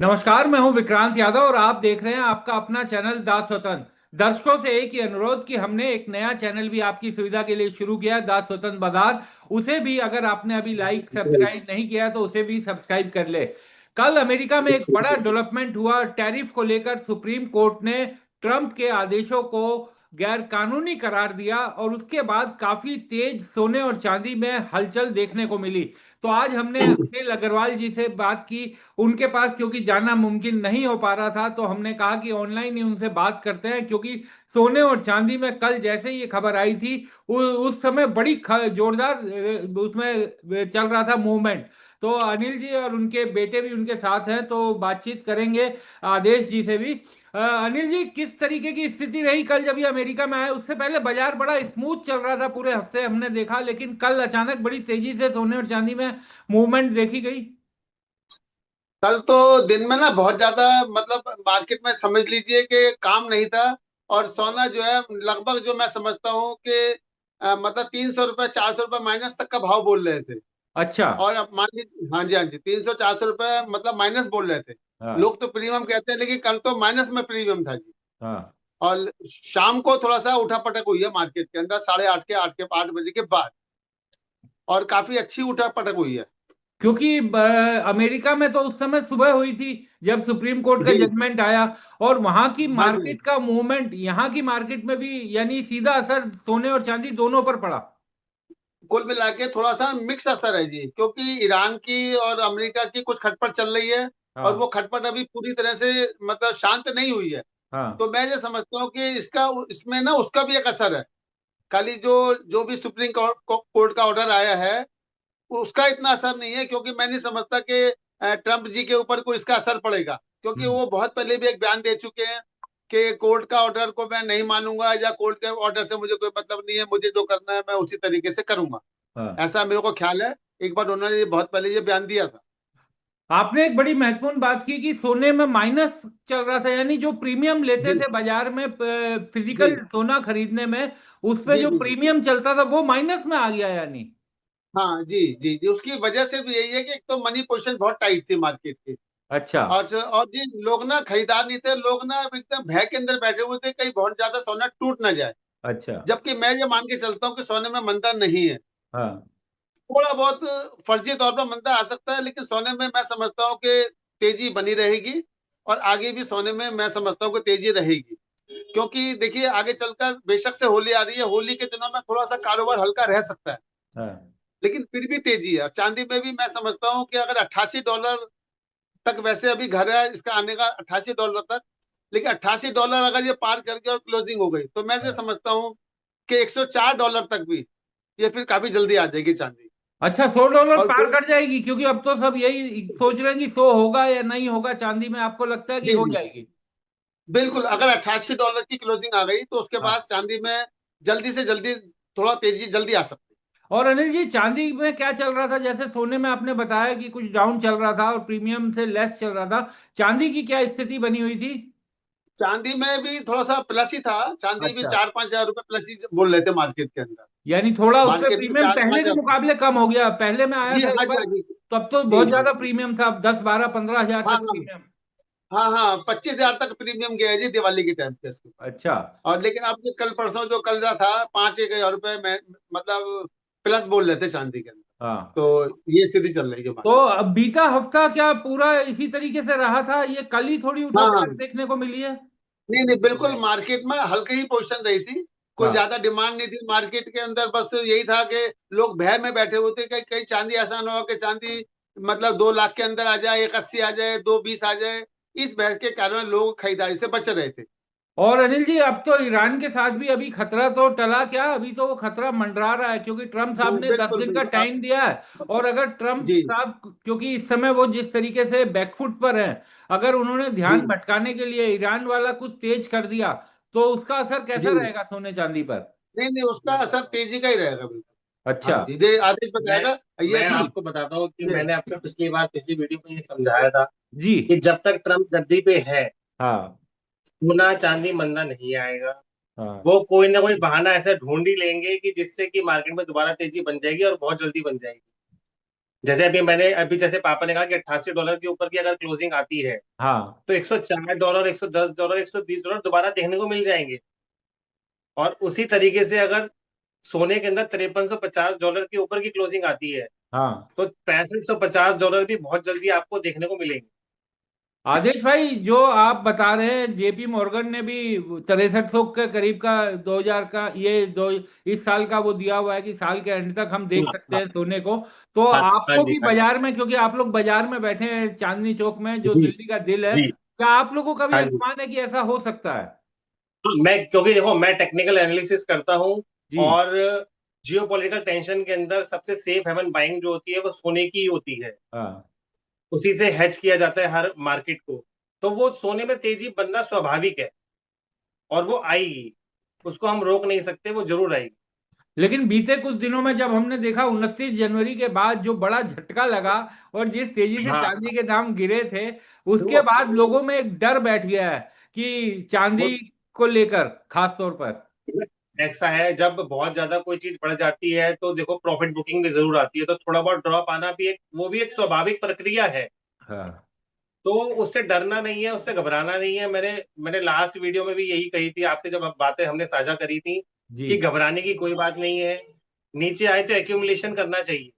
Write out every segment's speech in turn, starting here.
नमस्कार, मैं हूं विक्रांत यादव और आप देख रहे हैं आपका अपना चैनल दास स्वतंत्र। दर्शकों से एक ही अनुरोध कि हमने एक नया चैनल भी आपकी सुविधा के लिए शुरू किया है, दास स्वतंत्र बाजार। उसे भी अगर आपने अभी लाइक सब्सक्राइब नहीं किया है तो उसे भी सब्सक्राइब कर ले। कल अमेरिका में एक बड़ा डेवलपमेंट हुआ टैरिफ को लेकर। सुप्रीम कोर्ट ने ट्रंप के आदेशों को गैर कानूनी करार दिया और उसके बाद काफी तेज सोने और चांदी में हलचल देखने को मिली। तो आज हमने अनिल अग्रवाल जी से बात की। उनके पास क्योंकि जाना मुमकिन नहीं हो पा रहा था तो हमने कहा कि ऑनलाइन ही उनसे बात करते हैं, क्योंकि सोने और चांदी में कल जैसे ही ये खबर आई थी उस समय बड़ी जोरदार उसमें चल रहा था मूवमेंट। तो अनिल जी और उनके बेटे भी उनके साथ हैं तो बातचीत करेंगे आदेश जी से भी। अनिल जी, किस तरीके की स्थिति रही कल जब ये अमेरिका में आए? उससे पहले बाजार बड़ा स्मूथ चल रहा था पूरे हफ्ते हमने देखा, लेकिन कल अचानक बड़ी तेजी से सोने और चांदी में मूवमेंट देखी गई। कल तो दिन में ना बहुत ज्यादा मतलब मार्केट में समझ लीजिए कि काम नहीं था। और सोना जो है लगभग जो मैं समझता हूँ कि मतलब 300 रुपये 400 रुपये माइनस तक का भाव बोल रहे थे। अच्छा। और अब मान लीजिए, हाँ जी हाँ जी, 300 400 रुपये मतलब माइनस बोल रहे थे। हाँ। लोग तो प्रीमियम कहते हैं लेकिन कल तो माइनस में प्रीमियम था जी। हाँ। और शाम को थोड़ा सा उठापटक हुई है मार्केट के अंदर 8:30 के 8 बजे के बाद। और काफी अच्छी उठापटक हुई है। क्योंकि अमेरिका में तो उस समय सुबह हुई थी जब सुप्रीम कोर्ट का जी। जजमेंट आया, और वहां की हाँ जी। मार्केट का मूवमेंट यहाँ की मार्केट में भी, यानी सीधा असर सोने और चांदी दोनों पर पड़ा। कुल मिला के थोड़ा सा मिक्स असर है जी, क्योंकि ईरान की और अमेरिका की कुछ खटपट चल रही है। और वो हाँ। खटपट अभी पूरी तरह से मतलब शांत नहीं हुई है। हाँ। तो मैं ये समझता हूँ कि इसका इसमें ना उसका भी एक असर है। खाली जो जो भी सुप्रीम कोर्ट का ऑर्डर आया है उसका इतना असर नहीं है, क्योंकि मैं नहीं समझता कि ट्रंप जी के ऊपर कोई इसका असर पड़ेगा। क्योंकि हम्म। वो बहुत पहले भी एक बयान दे चुके हैं कि कोर्ट का ऑर्डर को मैं नहीं मानूंगा, या कोर्ट के ऑर्डर से मुझे कोई मतलब नहीं है, मुझे जो करना है मैं उसी तरीके से करूंगा। हाँ। ऐसा मेरे को ख्याल है। एक बार उन्होंने ये बहुत पहले ये बयान दिया था। आपने एक बड़ी महत्वपूर्ण बात की कि सोने में माइनस चल रहा था, यानी जो प्रीमियम लेते जी थे बाजार में जी फिजिकल सोना खरीदने में, उस पे जी जो जी जी। प्रीमियम चलता था वो माइनस में आ गया यानी। हाँ जी जी जी, उसकी वजह से भी यही है कि एक तो मनी पोजीशन बहुत टाइट थी मार्केट की। अच्छा। और जी लोग ना खरीदार नहीं थे, लोग ना एकदम भय के अंदर बैठे हुए थे कहीं बहुत ज्यादा सोना टूट ना जाए। अच्छा। जबकि मैं ये मान के चलता हूँ कि सोने में मंदा नहीं है। हाँ। थोड़ा बहुत फर्जी तौर पर मंदा आ सकता है, लेकिन सोने में मैं समझता हूँ कि तेजी बनी रहेगी। और आगे भी सोने में मैं समझता हूँ कि तेजी रहेगी। क्योंकि देखिए आगे चलकर बेशक से होली आ रही है, होली के दिनों में थोड़ा सा कारोबार हल्का रह सकता है। हाँ। लेकिन फिर भी तेजी है। चांदी में भी मैं समझता हूँ कि अगर $88 तक, वैसे अभी घर है इसका आने का $88 तक, लेकिन $88 अगर ये पार करके और क्लोजिंग हो गई तो मैं ये हाँ। समझता हूँ कि $104 तक भी ये फिर काफी जल्दी आ जाएगी चांदी। अच्छा, $100 और पार कर जाएगी? क्योंकि अब तो सब यही सोच रहे हैं कि 100 होगा या नहीं होगा चांदी में। आपको लगता है कि जी हो जी, जाएगी? बिल्कुल। अगर $88 की क्लोजिंग आ गई तो उसके हाँ। बाद चांदी में जल्दी से जल्दी थोड़ा तेजी जल्दी आ सकती और अनिल जी, चांदी में क्या चल रहा था? जैसे सोने में आपने बताया कि कुछ डाउन चल रहा था और प्रीमियम से लेस चल रहा था, चांदी की क्या स्थिति बनी हुई थी? है। चांदी में भी थोड़ा सा प्लस ही था। चांदी भी अच्छा। 4-5 हजार रुपए प्लस ही बोल रहे थे मार्केट के अंदर। यानी थोड़ा उस पे मार्केट में प्रीमियम चार पहले पांच के हजार मुकाबले कम हो गया। पहले में आया जी था हाँ एक जी बार, हाँ जी। तो अब तो जी बहुत जी ज्यादा जी। प्रीमियम था। अब 10 12 15 हजार हाँ तक हाँ प्रीमियम। हाँ हाँ, 25 हजार तक प्रीमियम गया है जी दिवाली के टाइम पे इसके ऊपर। अच्छा। और लेकिन अब जो कल परसों जो कल रहा था 5-1 हजार रुपए में मतलब प्लस बोल रहे थे चांदी के अंदर। हाँ। तो ये स्थिति चल रही है तो मार्केट। अब बीता हफ्ता क्या पूरा इसी तरीके से रहा था? ये कल ही थोड़ी हाँ हाँ, उठापटक देखने को मिली है? नहीं नहीं, बिल्कुल मार्केट में हल्की ही पोजीशन रही थी। कोई हाँ। ज्यादा डिमांड नहीं थी मार्केट के अंदर। बस यही था कि लोग भय में बैठे हुए थे कि कहीं चांदी ऐसा ना हो कि चांदी मतलब 2 लाख के अंदर आ जाए, 180 आ जाए, 220 आ जाए। इस भय के कारण लोग खरीदारी से बच रहे थे। और अनिल जी, अब तो ईरान के साथ भी अभी खतरा तो टला क्या? अभी तो वो खतरा मंडरा रहा है, क्योंकि ट्रम्प साहब ने दस बिल्कुल दिन का बिल्कुल आप। टाइम दिया है। और अगर ट्रम्प जी साहब, क्योंकि इस समय वो जिस तरीके से बैकफुट पर हैं, अगर उन्होंने ध्यान जी भटकाने के लिए ईरान वाला कुछ तेज कर दिया तो उसका असर कैसा जी, रहेगा सोने चांदी पर? नहीं नहीं, उसका असर तेजी का ही रहेगा बिल्कुल। हाँ अच्छा। जी, ये आदेश मैं बताएगा। ये मैं आपको बताता हूँ कि ये मैंने आपको पिछली वीडियो में ये समझाया था जी। कि जब तक ट्रम्प गद्दी पे है, हाँ। सोना चांदी मंदा नहीं आएगा। हाँ। वो कोई ना कोई बहाना ऐसा ढूंढ ही लेंगे कि जिससे कि मार्केट में दोबारा तेजी बन जाएगी और बहुत जल्दी बन जाएगी। जैसे अभी जैसे पापा ने कहा कि $88 के ऊपर की अगर क्लोजिंग आती है हाँ तो $104, $110, $120 दोबारा देखने को मिल जाएंगे। और उसी तरीके से अगर सोने के अंदर $5350 के ऊपर की क्लोजिंग आती है हाँ। तो $6550 भी बहुत जल्दी आपको देखने को मिलेंगे। आदेश भाई, जो आप बता रहे हैं, जेपी मॉर्गन ने भी 6300 के करीब का 2000 का ये दो इस साल का वो दिया हुआ है कि साल के एंड तक हम देख हाँ सकते हाँ हैं सोने को। तो हाँ हाँ आपको जी, भी हाँ जी। बाजार में, क्योंकि आप लोग बाजार में बैठे हैं चांदनी चौक में जो जी दिल्ली का दिल है, जी। क्या आप लोगों का भी हाँ जी। अनुमान है कि ऐसा हो सकता है? हाँ, क्योंकि देखो मैं टेक्निकल एनालिसिस करता हूँ। जी। और जियो पॉलिटिकल टेंशन के अंदर सबसे सेफ हेवन बाइंग जो होती है वो सोने की ही होती है। हाँ। उसी से हेज किया जाता है हर मार्केट को। तो वो सोने में तेजी बनना स्वाभाविक है और वो आएगी। उसको हम रोक नहीं सकते, वो जरूर आएगी। लेकिन बीते कुछ दिनों में जब हमने देखा 29 जनवरी के बाद जो बड़ा झटका लगा और जिस तेजी से हाँ चांदी के दाम गिरे थे, उसके वो बाद लोगों में एक डर बैठ गया है कि वो चांदी को लेकर खास तौर पर। ऐसा है, जब बहुत ज्यादा कोई चीज बढ़ जाती है तो देखो प्रॉफिट बुकिंग भी जरूर आती है, तो थोड़ा बहुत ड्रॉप आना भी एक वो भी एक स्वाभाविक प्रक्रिया है। हाँ। तो उससे डरना नहीं है, उससे घबराना नहीं है। मैंने मैंने लास्ट वीडियो में भी यही कही थी आपसे, जब बातें हमने साझा करी थी जी। कि घबराने की कोई बात नहीं है। नीचे आए तो एक्यूमुलेशन करना चाहिए।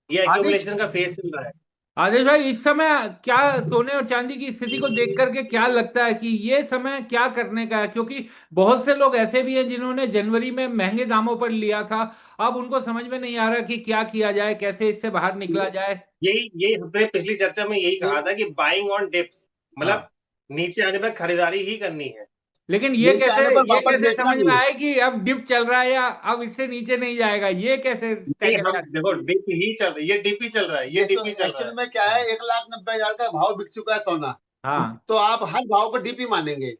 ये आदित्य, एक्यूमुलेशन का फेज चल रहा है। आदेश भाई, इस समय क्या सोने और चांदी की स्थिति को देख करके क्या लगता है कि ये समय क्या करने का है? क्योंकि बहुत से लोग ऐसे भी हैं जिन्होंने जनवरी में महंगे दामों पर लिया था। अब उनको समझ में नहीं आ रहा कि क्या किया जाए, कैसे इससे बाहर निकला जाए। यही हमने पिछली चर्चा में यही ये कहा था कि बाइंग ऑन डिप्स, मतलब हाँ। नीचे आने पर खरीदारी ही करनी है। लेकिन नीचे आने पर ये वापस कैसे बेचना समझ में नहीं है। आए कि अब डिप चल रहा है या अब इससे नीचे नहीं जाएगा, ये कैसे तय नहीं, किया हम जाए? देखो डिप ही चल रही है, ये डिप ही चल रहा है, ये ये डिप तो ही चल रहा एक्चुअल है। में क्या है, 1,90,000 का भाव बिक चुका है सोना। हाँ। तो आप हर भाव को डीपी मानेंगे।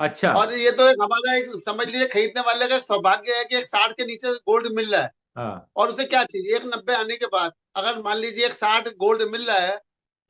अच्छा। और ये तो एक हमारा एक समझ लीजिए खरीदने वाले का एक सौभाग्य है कि एक 60 के नीचे गोल्ड मिल रहा है। हाँ। और उसे क्या चाहिए, 1,90 आने के बाद अगर मान लीजिए 1,60 गोल्ड मिल रहा है,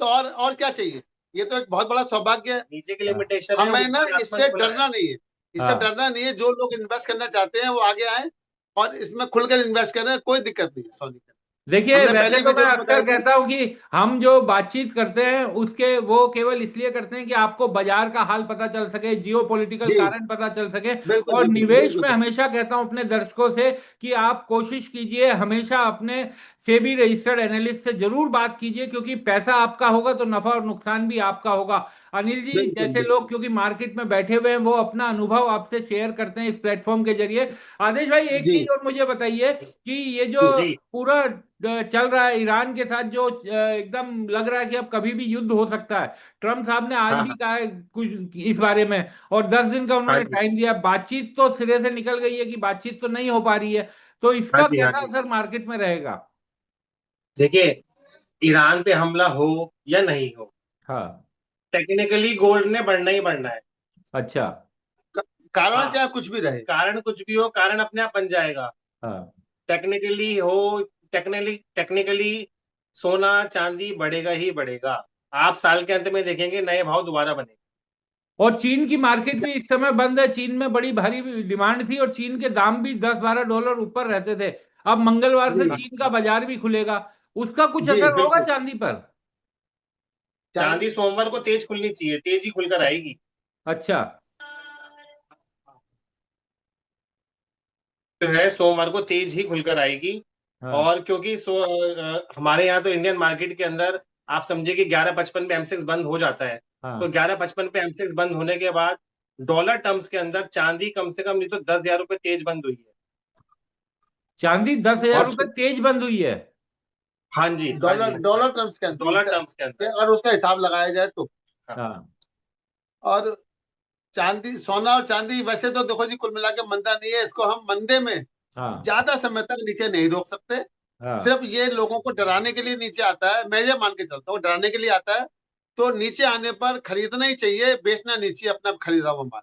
तो और क्या चाहिए। ये तो एक बहुत बड़ा सौभाग्य है। नीचे की हाँ। लिमिटेशन है, हमें ना ऊपर आसमान इससे खुला है। डरना नहीं है। इससे हाँ। डरना नहीं है, जो लोग इन्वेस्ट करना चाहते हैं वो आगे आए और इसमें खुलकर इन्वेस्ट करें, कोई दिक्कत नहीं है सोनी का। देखिए, हमने वैसे पहली तो मैं वीडियो में अक्सर बताई थी। कहता हूं कि हम जो बातचीत करते हैं उसके वो केवल इसलिए करते हैं कि आपको बाजार का हाल पता चल सके, जियो पॉलिटिकल जी कारण पता चल सके। बिल्कुल और बिल्कुल निवेश में बिल्कुल। हमेशा कहता हूं अपने दर्शकों से कि आप कोशिश कीजिए, हमेशा अपने सेबी रजिस्टर्ड एनालिस्ट से जरूर बात कीजिए, क्योंकि पैसा आपका होगा तो नफा और नुकसान भी आपका होगा। अनिल जी बिल्कुल जैसे लोग बिल्कुल। क्योंकि मार्केट में बैठे हुए हैं, वो अपना अनुभव आपसे शेयर करते हैं इस प्लेटफॉर्म के जरिए। आदेश भाई, एक जी चीज और मुझे बताइए कि ये जो जी। पूरा चल रहा है ईरान के साथ, जो एकदम लग रहा है कि अब कभी भी युद्ध हो सकता है। ट्रम्प साहब ने आज हाँ भी हाँ कहा है कुछ इस बारे में, और 10 दिन का हाँ उन्होंने जी, टाइम दिया। बातचीत तो सिरे से निकल गई है कि बातचीत तो नहीं हो पा रही है। तो हाँ इसका जी, हाँ कैसा जी। असर मार्केट में रहेगा? देखिए, ईरान पे हमला हो या नहीं हो, हाँ। टेक्निकली गोल्ड ने बढ़ना ही बढ़ना है। अच्छा। कारण हाँ, चाहे कुछ भी रहे। कारण कुछ भी हो, कारण अपने आप बन जाएगा। हाँ। टेक्निकली हो, टेक्निकली सोना चांदी बढ़ेगा ही बढ़ेगा। आप साल के अंत में देखेंगे नए भाव दोबारा बने। और चीन की मार्केट भी इस समय बंद है। चीन में बड़ी भारी डिमांड थी और चीन के दाम भी 10-12 डॉलर ऊपर रहते थे। अब मंगलवार से जी हाँ, चीन का बाजार भी खुलेगा, उसका कुछ जी असर होगा बिल्कुल। चांदी पर? चांदी सोमवार को तेज खुलनी चाहिए, तेज ही खुलकर आएगी। अच्छा। जो है सोमवार को तेज ही खुलकर आएगी। हाँ। और क्योंकि हमारे यहाँ तो इंडियन मार्केट के अंदर आप समझिए कि 11:55 पे एमसेक्स बंद हो जाता है। तो हाँ। 11:55 पे एमसेक्स बंद होने के बाद डॉलर टर्म्स के अंदर चांदी कम से कम नहीं तो 10,000 रुपये तेज बंद हुई है। चांदी दस हजार और रुपये तेज बंद हुई है? हाँ जी, हाँ जी, डॉलर हाँ डॉलर जी। टर्म्स के अंदर डॉलर टर्म्स के अंदर। अगर उसका हिसाब लगाया जाए तो। हाँ हाँ। और चांदी, सोना और चांदी वैसे तो देखो जी, कुल मिला के मंदा नहीं है, इसको हम मंदे में हाँ। ज्यादा समय तक नीचे नहीं रोक सकते। हाँ। सिर्फ ये लोगों को डराने के लिए नीचे आता है, मैं ये मान के चलता हूँ डराने के लिए आता है। तो नीचे आने पर खरीदना ही चाहिए, बेचना नहीं चाहिए अपना खरीदा हुआ माल।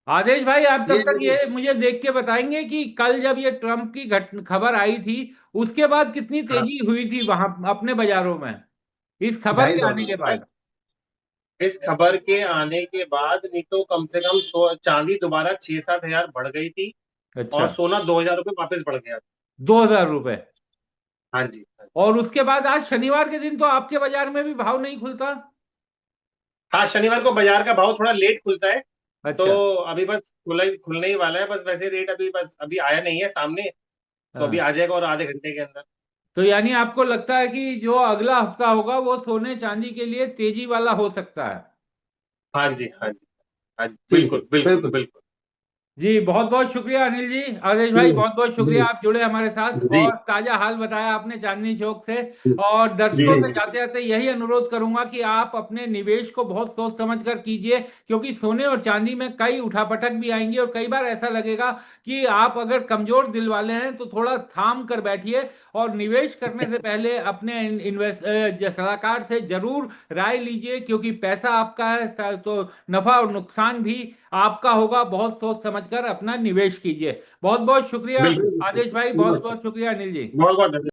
आदेश भाई, आप तब ये तक मेरी। ये मुझे देख के बताएंगे कि कल जब ये ट्रम्प की खबर आई थी, उसके बाद कितनी हाँ। तेजी हुई थी वहां अपने बाजारों में, इस खबर ढाई के आने के डॉलर बाद? इस खबर के आने के बाद नहीं तो कम से कम चांदी दोबारा 6-7 हजार बढ़ गई थी। अच्छा। और सोना 2,000 रुपये वापस बढ़ गया था। 2000 रुपये? हाँ जी। और उसके बाद आज शनिवार के दिन तो आपके बाजार में भी भाव नहीं खुलता। हाँ, शनिवार को बाजार का भाव थोड़ा लेट खुलता है। तो अच्छा। अभी बस खुलने ही वाला है, बस वैसे रेट अभी बस अभी आया नहीं है सामने। तो अभी हाँ। आ जाएगा और आधे घंटे के अंदर। तो यानी आपको लगता है कि जो अगला हफ्ता होगा वो सोने चांदी के लिए तेजी वाला हो सकता है। हाँ जी, हाँ जी, हाँ जी, ठीक है, बिल्कुल बिल्कुल बिल्कुल। बिल्कुल। जी बहुत बहुत शुक्रिया अनिल जी। आदेश भाई जी, बहुत बहुत शुक्रिया, जी, आप जुड़े हमारे साथ जी और ताजा हाल बताया आपने चांदनी चौक से। और जी दर्शकों से जी जाते जाते यही अनुरोध करूंगा कि आप अपने निवेश को बहुत सोच समझ कर कीजिए, क्योंकि सोने और चांदी में कई उठापटक भी आएंगी और कई बार ऐसा लगेगा कि आप अगर कमजोर दिल वाले हैं तो थोड़ा थाम कर बैठिए। और निवेश करने से पहले अपने सलाहकार से जरूर राय लीजिए, क्योंकि पैसा आपका है तो नफा और नुकसान भी आपका होगा। बहुत सोच समझकर अपना निवेश कीजिए। बहुत बहुत शुक्रिया बिल्कुल। आदेश भाई, बहुत बहुत शुक्रिया अनिल जी। बहुत बहुत